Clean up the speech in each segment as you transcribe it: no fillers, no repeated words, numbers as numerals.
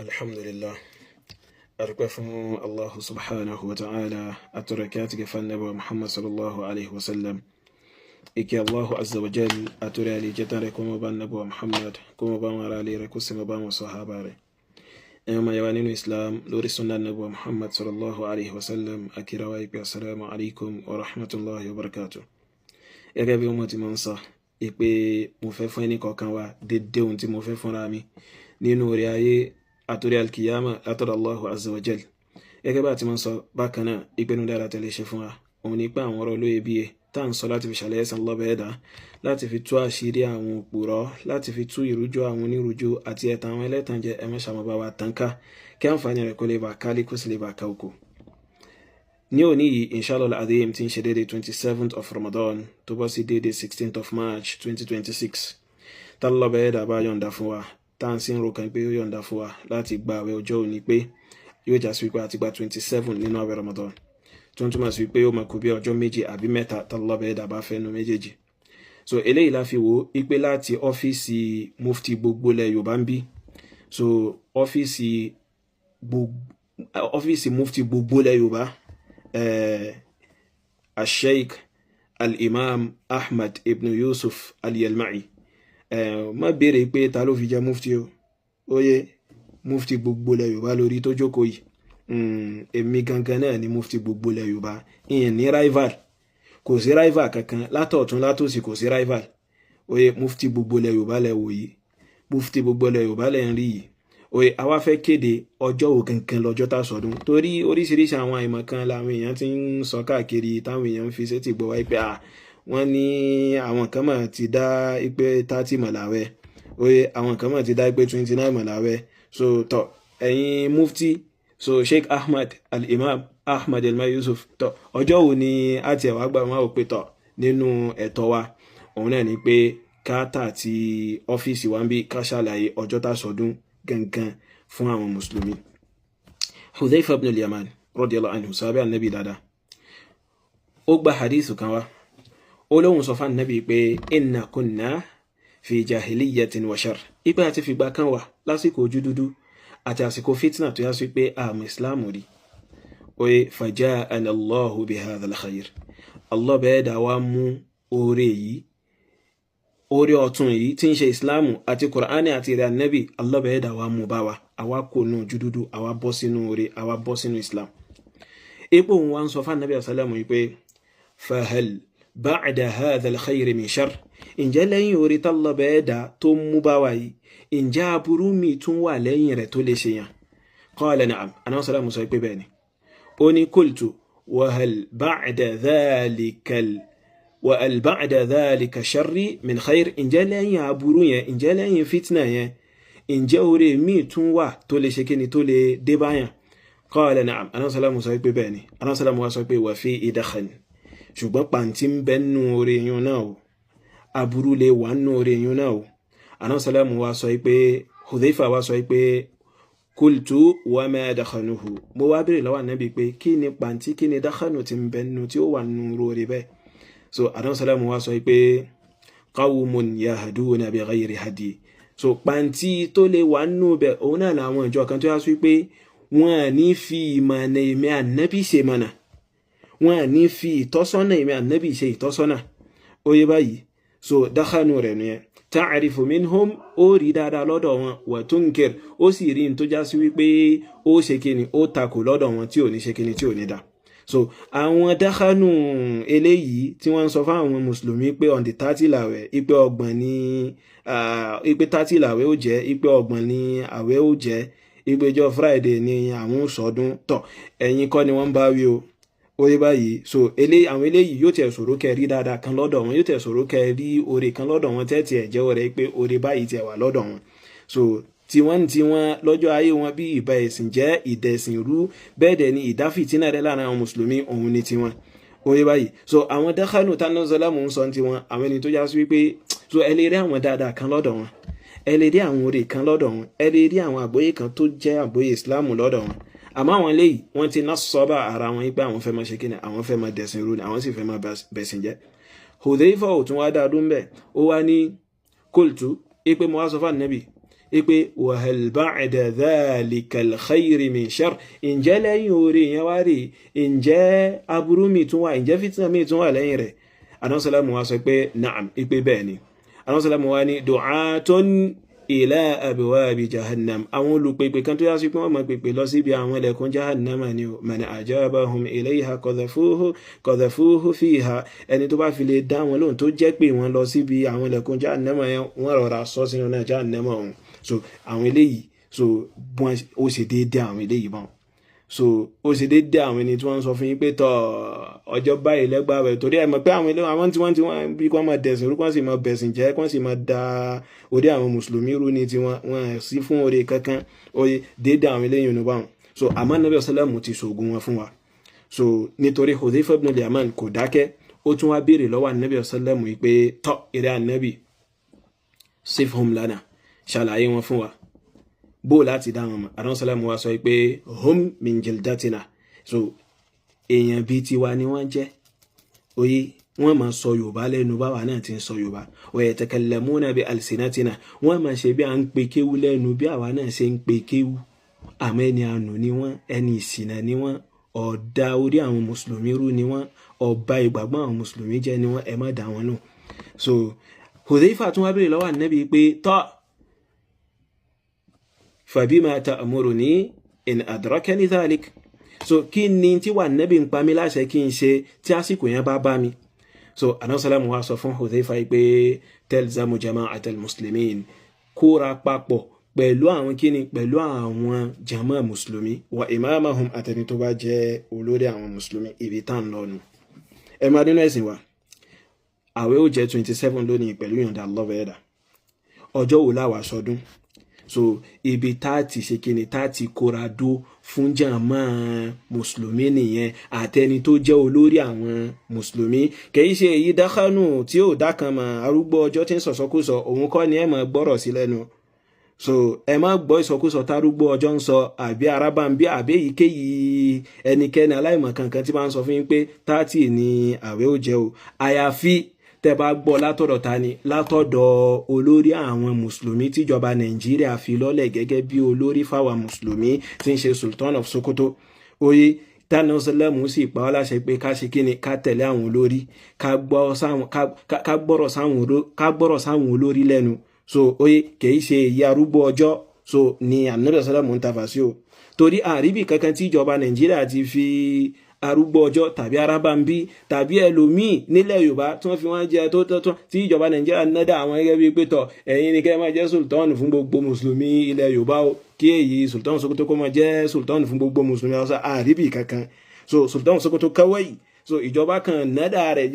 Alhamdulillah, arúgbó fún Allah subhanahu wa ta'ala, àtọ̀rọ̀kẹ́ àti gẹ̀fà nàbà Muhammad sallallahu alaihi wasallam. Ike Allahu azza wa jal àtọ̀rẹ́ àlejẹ́ta rẹ̀ kó mọ́ bá nàbà Muhammad, kó mọ́ bá wọn ara lè rẹ̀ kó sì mọ́ bá wọn sahaba rẹ̀. Ẹ̀yọ́ ma yawa nínú Islam lórí sunnah nàbà Muhammad sallallahu alaihi wasallam, akirawa ipe assalamu alaikum wa rahmatullahi wa barakatuh. Gẹ́gẹ́ bí wọ́n ti máa ń sọ, ipe mo fẹ́ fún ẹnì kọ̀ọ̀kan wa dédé ohun tí mo fẹ́ fúnra mi nínú orí ayé àtòrí alkiyama látọ̀dọ̀ Allahu azza wa jal. Gẹ́gẹ́ bá ti máa ń sọ bákan náà, ìpinnu dára tẹ́lẹ̀ ṣe fún wa òun ni pé àwọn ọ̀rọ̀ olóye bíi tá à ń sọ láti fi ṣàlàyé ẹ̀san lọ́bẹ̀ ẹ̀dá, láti fi tú àṣírí àwọn òpùrọ́, láti fi tú ìrújú àwọn onírújú àti ẹ̀tàn àwọn ẹlẹ́tànjẹ ẹ̀mẹ́sàmọ́bá wa tàn ká kí àǹfààní rẹ̀ kó lè bá kálí kó sì lè bá ká oko. Ní òní yìí, inshallah al-azim, tí ń ṣe déédéé 27th of Ramadan tó bọ́ sí déédéé 16th of March 2026, tá lọ́bẹ̀ ẹ̀dá bá yọ̀ǹda fún wa, tá à ń sí ń ro kan pé ó yọ̀ǹda fún wa láti gba àwẹ̀ ọjọ́ òní pé yóò já sí wípé àti gba 27 nínú àwẹ̀ Ramadan, tó ń túmọ̀ sí wípé ó máa kù bí ọjọ́ méjì àbí mẹ́ta tá lọ́bẹ̀ ẹ̀dá bá fẹ́ nu méjèèjì. So eléyìí la fi wò ó pé láti ọ́fíìsì mufti gbogbo ilẹ̀ Yorùbá ń bí, so ọ́fíìsì mufti gbogbo ilẹ̀ Yorùbá, Al-Sheikh Al-Imam Ahmad ibn Yusuf Al-Yalma'i, má béèrè pé ta ló fi jẹ mufti o, óyé mufti gbogbo ilẹ̀ Yorùbá lórí tó jókòó yìí. Èmi gangan náà ni mufti gbogbo ilẹ̀ Yorùbá, ìyẹn ní rival, kò sí rival kankan látọ̀tún látòsì, kò sí rival. Óyé mufti gbogbo ilẹ̀ Yorùbá lẹ wò yìí, mufti gbogbo ilẹ̀ Yorùbá lẹ ń rí yìí. Óyé àwa fẹ́ kéde ọjọ́ wo gangan lọ́jọ́ tá sọdún, torí oríṣiríṣi àwọn àìmọ̀ kan làwọn èèyàn ti ń sọ káàkiri táwọn èèyàn ń fi sétí gbọ́ wáyé pé wọ́n ní àwọn kan mà ti dá ipé 30 mọ̀láwẹ́, oye àwọn kan mà ti dá ipé 29 mọ̀láwẹ́. So tọ́ ẹ̀yin mufti, so Sheikh Ahmad Al-Imam Ahmad Al-Imam Yusuf, tọ́ ọjọ́ wo ni a ti ẹ̀wà gbà máa wò pé tọ́ nínú ẹ̀tọ́ wa òun náà ni pé káàtà àti ọ́fíìsì wa ń bí ká ṣàlàyé ọjọ́ tá sọdún gangan fún àwọn mùsùlùmí. Hudhayfa ibn al-Yaman radiyallahu anhu, sahabi annabi dáadáa, ó gba hadithu kan wá. Olóhun sọ fún Nabi pé inna kunna fi jahiliyatin wa shar, ipe àti fìgbà kan wà lásìkò ojú dúdú àti àsìkò fitna tó yá sí pé àmì Islam rí. Oye faja'ana Allahu bi hadha al-khayr, Allah bẹ́ẹ̀dà wá mú oore yìí, oore ọ̀tun yìí tí ń ṣe Islamu àti Qur'ani àti ìrẹ́ Nabi, Allah bẹ́ẹ̀dà wá mú bá wa, àwa kò nù ojú dúdú, àwa bọ́ sínú oore, àwa bọ́ sínú Islam. Ipò òun wá ń sọ fún Nabi sallallahu alaihi wasallam pé fahal ba'da hadha al-khayr min shar, ǹjẹ́ lẹ́yìn orí tọ́lọ bẹ́ẹ̀dá tó mú bá wa yìí, ǹjẹ́ aburú mi tún wà lẹ́yìn rẹ̀ tó lè ṣe yàn? Qala na'am, anáwọ̀ sọ́lá sọ pé bẹ́ẹ̀ ni. Ó ní qultu wa hal ba'da dhalika sharri min khayr, ǹjẹ́ lẹ́yìn aburú yẹn, ǹjẹ́ lẹ́yìn fitna yẹn, ǹjẹ́ orí mi tún wà tó lè ṣe kíni tó lè dé báyàn? Qala na'am, anáwọ̀ sọ́lá sọ pé bẹ́ẹ̀ ni. Anáwọ̀ sọ́lá sọ pé wa fi dakhan, ṣùgbọ́n pàǹtí ń bẹ nínú oore yun náà o, aburú lè wà nínú oore yun náà o. Anásàlámù wa sọ pé, Hudhayfa wa sọ pé kultu wa ma dakhanuhu, mo wá bèèrè lọ́wọ́ Ànábì pé kí ni pàǹtí, kí ni dakhanu ti ń bẹ nínú tí ó wà nínú oore bẹ́ẹ̀. So Anásàlámù wa sọ pé qawmun yahduna bi ghayri hadi, so pàǹtí tó lè wà nínú bẹ́ẹ̀ òun náà làwọn ìjọ kan tó yá sí pé wọ́n ní fi ìmọ̀nà èmi Ànábì ṣe mọ̀nà, wọ́n ní fi ìtọ́sọ́nà ìmẹ́ Ànábì ṣe ìtọ́sọ́nà. Ó yé báyìí, so dákànú rẹ̀ nìyẹn. Ta'rifu minhum, ó rí dáadáa lọ́dọ̀ wọn, wa tunkir, ó sì rí tó já sí wípé ó ṣe kíni, ó takò lọ́dọ̀ wọn tí ò ní ṣe kíni, tí ò ní dá. So àwọn dákànú eléyìí tí wọ́n ń sọ fún àwọn mùsùlùmí pé on the 30 làwẹ̀, ipe ọgbọ̀n ní ipe 30 làwẹ̀ ó jẹ́, ipe ọgbọ̀n ní àwẹ̀ ó jẹ́, ìgbẹ́jọ́ Friday ni àwọn sọdún, tọ̀ ẹ̀yin kọ́ ni wọ́n bá wí o. Oye báyìí, so àwọn eléyìí yóò tẹ̀ sọ̀rọ̀ kẹ́ rí dáadáa kan lọ́dọ̀ wọn, yóò tẹ̀ sọ̀rọ̀ kẹ́ rí oore kan lọ́dọ̀ wọn, tẹ́tì ẹ̀ jẹ́wọ́ rẹ̀ pé oore báyìí tẹ̀ wà lọ́dọ̀ wọn. So tiwọn lọ́jọ́ ayé wọn bí ìbá ẹ̀sìn jẹ́, ìdẹ̀sìn rú, bẹ́ẹ̀ dẹ̀ ni ìdáfìtínà rẹ̀ láàrin àwọn mùsùlùmí, òun ni tiwọn. Oye báyìí, so àwọn dákànù tánà sọlámù ń sọ tiwọn, àwọn ẹni tó já sí wípé so ẹ lè rí àwọn dáadáa kan lọ́dọ̀ wọn, ẹ lè rí àwọn oore kan lọ́dọ̀ wọn, ẹ lè rí àwọn àgbọ́yé kan tó jẹ́ àgbọ́yé ìsìláàmù lọ́dọ̀ wọn. Àmọ́ àwọn eléyìí wọ́n ti ná sọ́bà ara wọn pé àwọn fẹ́ máa ṣe kíni, àwọn fẹ́ máa dẹ̀sìn rú ni, àwọn sì fẹ́ máa bẹ̀sìn jẹ́. Hudhayfa ò tún wá dáadún bẹ́ẹ̀, ó wá ní qultu, ipe mo wá sọ fún Ànábì ipe wa hal ba'da dhalika al-khayri min sharr, ǹjẹ́ lẹ́yìn oore yẹn wá rí, ǹjẹ́ aburú mi tún wà, ǹjẹ́ fitna mi tún wà lẹ́yìn rẹ̀? Ànábì sallallahu wá sọ pé na'am, ipe bẹ́ẹ̀ ni. Ànábì sallallahu wá ní du'atun ila abwabi jahannam, àwọn olùpèpè kan tó yá sí pé wọ́n máa pèpè lọ síbi àwọn ilẹ̀kùn jahannama ni o. Man ajabahum ilayha qadhafuhu fiha, ẹni tó bá fi lè dá wọn lóhùn tó jẹ́ pé wọ́n lọ síbi àwọn ilẹ̀kùn jahannama yẹn, wọ́n rọra sọ sínú náà jahannama ọ̀hún. So àwọn eléyìí, so ó ṣe déédéé àwọn eléyìí bọ́n. So ó ṣe déédéé àwọn ẹni tí wọ́n sọ fún yín pé tọ́ ọjọ́ báyìí lẹ́gbàá rẹ̀, torí ẹ̀ mọ̀ pé àwọn tí wọ́n bí wọ́n máa dẹ̀sìn orúkọ wọ́n sì máa bẹ̀sìn jẹ́, wọ́n sì máa da orí àwọn mùsùlùmí rú ni wọ́n sí fún orí kankan, oye déédéé àwọn eléyìí nù báwọn. So àmọ́ Nabi sallallahu ti ṣògùn wọn fún wa. So nítorí Hudhayfa ibn al-Yaman kò dákẹ́, ó tún wá béèrè lọ́wọ́ Nabi sallallahu yìí pé tọ́ ìrẹ́ Nabi sifhum lana, ṣàlàyé wọn fún wa bó láti dá wọn mọ̀. Ànábì sallallahu wá sọ pé hum min jildatina, so èèyàn bíi tiwa ni wọ́n jẹ́, oye wọ́n máa sọ Yorùbá lẹ́nu báwa náà ti ń sọ Yorùbá. Wa yatakallamuna bi alsinatina, wọ́n máa ṣe bí à ń pe kéwú lẹ́nu bí àwa náà ṣe ń pe kéwú. Àmọ́ ẹni àánú ni wọ́n, ẹni ìṣìnà ni wọ́n, ọ̀dà orí àwọn mùsùlùmí rú ni wọ́n, ọba ìgbàgbọ́ àwọn mùsùlùmí jẹ́ ni wọ́n, ẹ má dá wọn nù. So Hudhayfa tún wá béèrè lọ́wọ́ Ànábì pé tọ́ fabima ta'muruni in adrakani dhalik, so kí ni tí wà Ànábì ń pa mí láṣẹ kí n ṣe tí àsìkò yẹn bá bá mi? So Ànábì sallallahu wá sọ fún Hudhayfa pé talzamu jama'atal muslimin, kóra papọ̀ pẹ̀lú àwọn kíni, pẹ̀lú àwọn jama mùsùlùmí, wa imamahum, àtẹni tó bá jẹ́ olórí àwọn mùsùlùmí. Ibi tá ń lọ nù. Ẹ máa nínú ẹ̀sìn wa, àwẹ̀ ó jẹ́ 27 lónìí pẹ̀lú yọ̀ǹda Allah ẹ̀dà. Ọjọ́ wo la wá sọdún? So ibi tá ti ṣe kíni, tá ti kóra dó fún jama mùsùlùmí nìyẹn, àtẹni tó jẹ́ olórí àwọn mùsùlùmí. Kìí ṣe èyí dákánù tí ó dákan mọ́ arúgbó ọjọ́ tí ń sọ̀sọ́kúsọ, òun kọ́ ni ẹ máa gbọ́rọ̀ sí lẹ́nu. So ẹ má gbọ́ ìsọkúsọ tárúgbó ọjọ́ ń sọ, àbí arábàmbí àbí èyíkéyìí ẹnikẹ́ni aláìmọ̀ kankan tí bá ń sọ fún yín pé 30 ni àwẹ̀ ó jẹ́ o. Àyàfi tẹ́ bá gbọ́ látọ̀dọ̀ ta ni, látọ̀dọ̀ olórí àwọn mùsùlùmí tíjọba Nàìjíríà fi lọ́lẹ̀ gẹ́gẹ́ bí olórí fáwọn mùsùlùmí tí ń ṣe Sultan of Sokoto. Oye tánà sọlẹ́mù sì pa wá láṣẹ pé ká ṣe kíni, ká tẹ̀lé àwọn olórí, ká gbọ́rọ̀ sáwọn olórí lẹ́nu. So oye kìí ṣe èyí arúgbó ọjọ́, so ni Ànábì sallallahu ń tafà sí o. Torí àríbì kankan tí ìjọba Nàìjíríà ti fi arúgbó ọjọ́ tàbí arábàmbí tàbí ẹlòmíì nílẹ̀ Yorùbá tí wọ́n fi wọ́n jẹ tó tí ìjọba Nàìjíríà nádà àwọn gẹ́gẹ́ bíi pé tọ̀ ẹ̀yin ni kẹ́ máa jẹ́ sultan fún gbogbo mùsùlùmí ilẹ̀ Yorùbá o, kí èyí Sultan Sokoto kó máa jẹ́ sultan fún gbogbo mùsùlùmí Hausa, àríbì kankan. So Sultan Sokoto kawai, so ìjọba kan nádà rẹ̀,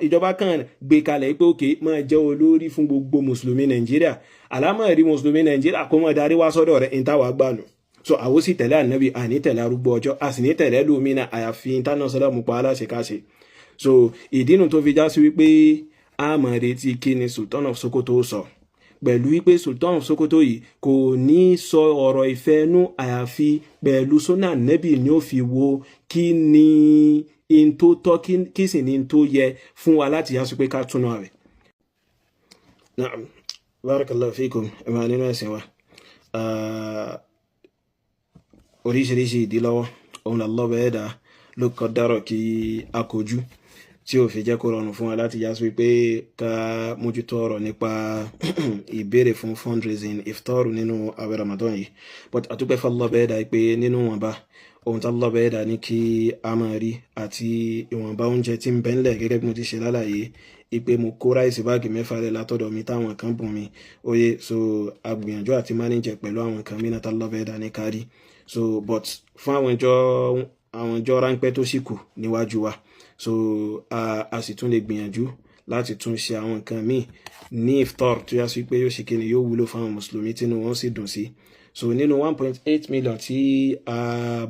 ìjọba kan gbé kalẹ̀ pé òkè máa jẹ́ olórí fún gbogbo mùsùlùmí Nàìjíríà. Àlámọ̀rí mùsùlùmí Nàìjíríà kó máa darí wá sọ́dọ̀ rẹ̀, ìtawà gbànú. So àwọn sì tẹ̀lé Ànábì, àní tẹ̀lé arúgbó ọjọ́, a sì ní tẹ̀lé lómìnà àyàfi ìtànà sọ́lọ́mù pa aláṣẹ káṣe. So ìdínú tó fi já sí wípé a máa retí kí ni Sultan of Sokoto sọ, pẹ̀lú wípé Sultan of Sokoto yìí kò ní sọ ọ̀rọ̀ ìfẹ́ nú, àyàfi pẹ̀lú súnà Ànábì ni ó fi wo kí ni in tó tọ́, kí sì ni in tó yẹ fún wa láti yá sí pé ká túnú rẹ̀. Na'am, barakallahu fikum, ẹ máa nínú ẹ̀sìn wa. Oríṣiríṣi ìdílọ́wọ́ òun Allah ẹ̀dá ló kọdárọ̀ kí a kojú, tí ó fi jẹ́ kó rọrùn fún wa láti yá sí pé ká mójútó ọ̀rọ̀ nípa ìbéèrè fún fundraising iftar nínú àwẹ̀ Ramadan yìí. But àtúpẹ́ fún Allah ẹ̀dá pé nínú wọn bá ohun tí Allah ẹ̀dá ní kí a máa rí àti ìwọ̀nba oúnjẹ tí ń bẹ ńlẹ̀, gẹ́gẹ́ bí mo ti ṣe lálàyé ìpè mo kó ráìsì báàgì 6 rẹ̀ látọ̀dọ̀ mi táwọn kan bùn mi, oye so agbìyànjú àti mánéjẹ pẹ̀lú àwọn kan mí náà tí Allah ẹ̀dá ní kárí. So but fún àwọn ìjọ ráńpẹ́ tó sì kù níwájú wa, so a sì tún lè gbìyànjú láti tún ṣe àwọn nǹkan míì ní iftar tó yá sí pé yóò ṣe kíni, yóò wúlò fún àwọn mùsùlùmí tínú wọn sì dùn sí. So nínú 1.8 million tí a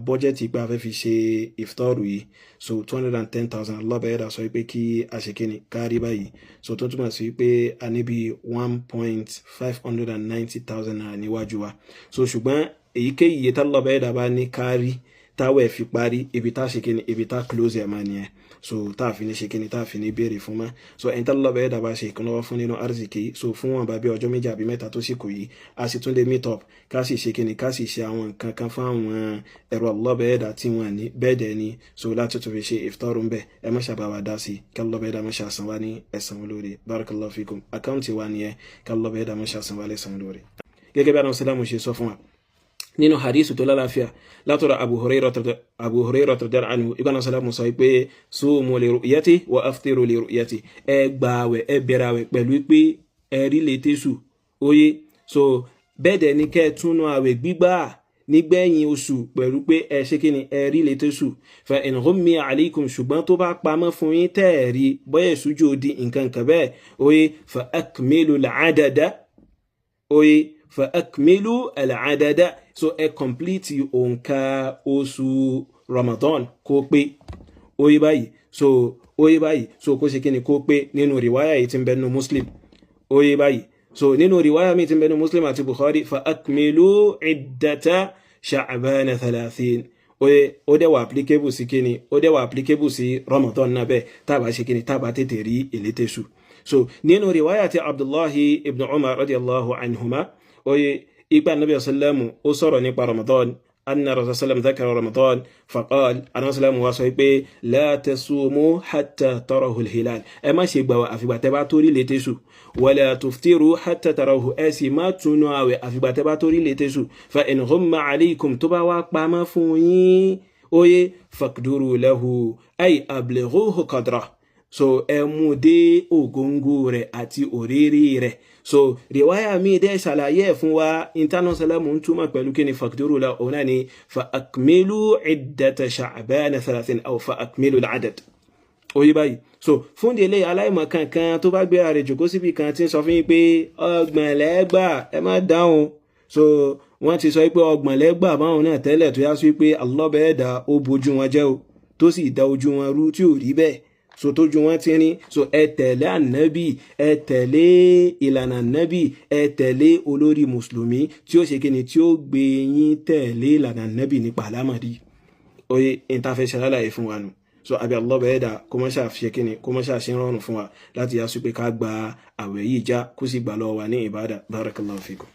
bọ́jẹ́tì pé a fẹ́ fi ṣe iftar yìí, so 210,000 Allah ẹ̀dá sọ pé kí a ṣe kíni kárí báyìí, so tó túmọ̀ sí pé a níbi 1,590,000 naira níwájú wa. So ṣùgbọ́n èyíkéyìí tí Allah ẹ̀dá bá ní kárí táwẹ̀ fi parí ibi tá ṣe kíni ibi tá close ẹ̀ máa nìyẹn so tá fi ní ṣe kíni tá fi ní béèrè fún mọ́ so ẹni tálọ́ bẹ́ẹ̀ dàbá ṣe ìkànnlọ́wọ́ fún nínú arziki so fún wọn bá bí ọjọ́ méjì àbí mẹ́ta tó sì kù yìí a sì tún lè meet up ká sì ṣe kíni ká sì ṣe àwọn nǹkan kan fún àwọn ẹ̀rọ ọlọ́bẹ̀ẹ́dà tí wọ́n ní bẹ́ẹ̀ dẹ̀ ni so láti tún fi ṣe ìfitọ́rù ń bẹ̀ ẹ má ṣàbàwà dá sí kí ọlọ́bẹ̀ẹ́dà má ṣàṣàn wá ní ẹ̀san olóore barakallahu fikum àkáǹtì wa nìyẹn kí ọlọ́bẹ̀ẹ́dà má ṣàṣàn wá lẹ́san olóore gẹ́gẹ́ bí àwọn sàlámù ṣe sọ fún wa nínú hadithu tó lálàáfíà látọ̀rọ̀ Abu Hurairah radiyallahu anhu ìgbàna sàlámù sọ pé sumu li ru'yati wa aftiru li ru'yati ẹ gbààwẹ̀ ẹ bẹ̀rẹ̀ àwẹ̀ pẹ̀lú pé ẹ rí lè tẹ́sù oye so bẹ́ẹ̀ dẹ̀ ní kẹ́ túnú àwẹ̀ gbígbà nígbẹ̀yìn oṣù pẹ̀lú pé ẹ ṣe kí ni ẹ rí lè tẹ́sù fa in ghummiya alaykum ṣùgbọ́n tó bá pamọ́ fún yín tẹ́ẹ̀rí bọ́yẹ̀ ìṣújú di nǹkan kan bẹ́ẹ̀ oye fa akmilu al-adada oye fa akmilu al-adada so ẹ complete òǹkà oṣù Ramadan kó pé oye báyìí so kó ṣe kí ni kó pé nínú riwaya yìí tí ń bẹ nínú Muslim oye báyìí so nínú riwaya mi tí ń bẹ nínú Muslim àti Bukhari fa akmilu iddata Sha'ban 30 oye ó dẹ̀ wà applicable sí kí ni ó dẹ̀ wà applicable sí Ramadan náà bẹ́ẹ̀ tábà ṣe kí ni tábà tètè rí ìlétésù so nínú riwaya ti Abdullahi ibn Umar radiyallahu anhuma oye ipa nabi sallamu ó sọ̀rọ̀ nípa Ramadan anna rasul sallam dhakara Ramadan faqal anna sallam wá sọ pé la tasumu hatta tarahu al-hilal ẹ má ṣe gbààwẹ̀ àfìgbà tẹ́ bá tó rí ìlétésù wala tuftiru hatta tarahu ẹ sì má túnú àwẹ̀ àfìgbà tẹ́ bá tó rí ìlétésù fa in ghumma alaykum tó bá wá pamọ́ fún yín oye faqduru lahu ay ablighuhu qadra so ẹ mú dé ògóngó rẹ̀ àti òrírí rẹ̀ so riwaya mi dẹ̀ ṣàlàyé fún wa international mun túmọ̀ pẹ̀lú kíni faqduru la ona ni fa akmilu iddata Sha'ban 30 aw fa akmilu al-adad oyi báyìí so fún délé aláìmọ̀ kankan tó bá gbé ààrẹ jòkó síbi kan tí ń sọ fún yín pé ọgbọ̀n lẹ́gbà ẹ má dáhùn so wọ́n ti sọ pé ọgbọ̀n lẹ́gbà báwọn náà tẹ́lẹ̀ tó yá sí pé Allah bẹ́ẹ̀ dá ó bojú wọn jẹ́ o tó sì dá ojú wọn rú tí ò rí bẹ́ẹ̀ so tójú wọn ti ní so ẹ tẹ̀lé ànábì ẹ tẹ̀lé ìlànà ànábì ẹ tẹ̀lé olórí mùsùlùmí tí ó ṣe kíni tí ó gbé yín tẹ̀lé ìlànà ànábì nípa àlámọ̀rí oye ìtafẹsẹ̀ lálàyé fún wa nù so àbí Allah bẹ́ẹ̀ dà kó mọ́ ṣàfihàn kíni kó mọ́ ṣàṣìn rọrùn fún wa láti yá sí pé ká gba àwẹ̀ yìí já kó sì gbà lọ́wọ́ wa ní ìbádà barakallahu fikum.